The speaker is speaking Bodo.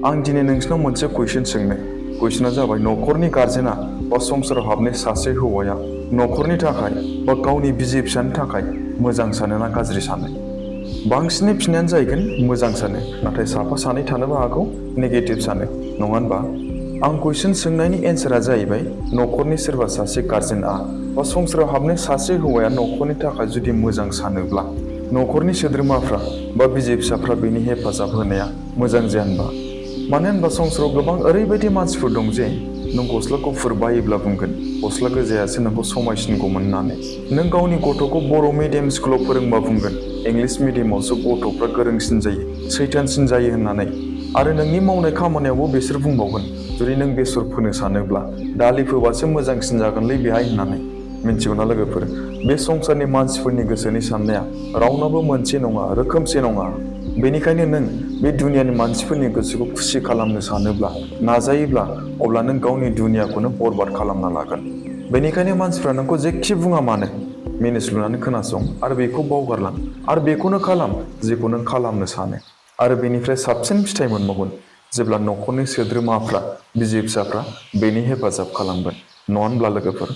आं दिनै नोंसिनाव मोनसे कुइसन सोंनो कुइसना जाबाय नखरनि गार्जेना बा संसाराव हाबनाय सासे हौवाया नखरनि थाखाय बा गावनि बिसि फिसानि थाखाय मोजां सानो ना गाज्रि सानो बांसिननि फिननायानो जाहैगोन मोजां सानो नाथाय साफा सानै थानोबो हागौ नेगेटिभ सानो नङा होनबा आं कुइसन सोंनायनि एन्सारा जाहैबाय नखरनि सोरबा सासे गार्जेनआ बा संसाराव हाबनाय सासे हौवाया नखरनि थाखाय जुदि मोजां सानोब्ला नखरनि सोद्रोमाफ्रा बा बिसि फिसाफ्रा बेनि हेफाजाब होनाया मोजां जाया होनबा मानो होनबा संसाराव गोबां ओरैबायदि मानसिफोर दं जे नों गस्ला गुफुर बायोब्ला बुंगोन गस्ला गोजायासो नोंखौ समायसिनगौमोन होननानै नों गावनि गथ'खौ बर' मिडियाम स्कुलाव फोरोंबा बुंगोन इंलिश मिडियामावसो गथ'फ्रा गोरोंसिन जायो सैथानसिन जायो होननानै आरो नोंनि मावनाय खामानियावबो बिसोर बुंबावगोन जुदि नों बेसर फोनो सानोब्ला दालि फोबासो मोजांसिन जागोनलै बेहाय होननानै मिन्थिगौना लोगोफोर बे संसारनि मानसिफोरनि गोसोनि साननाया रावनाबो मोनसे नङा रोखोमसे नङा बेनिखायनो नों बे दुनियानि मानसिफोरनि गोसोखौ खुसि खालामनो सानोब्ला नाजायोब्ला अब्ला नों गावनि दुनियाखौनो बरबाद खालामना लागोन बेनिखायनो मानसिफ्रा नोंखौ जेखि बुङा मानो मिनिस्लुनानै खोनासं आरो बेखौ बावगारलां आरो बेखौनो खालाम जेखौ नों खालामनो सानो आरो बेनिफ्राय साबसिन फिथाइ मोनबावगोन जेब्ला नखरनि सोद्रोमाफ्रा बिसि फिसाफ्रा बेनि हेफाजाब खालामगोन नङा होनब्ला लोगोफोर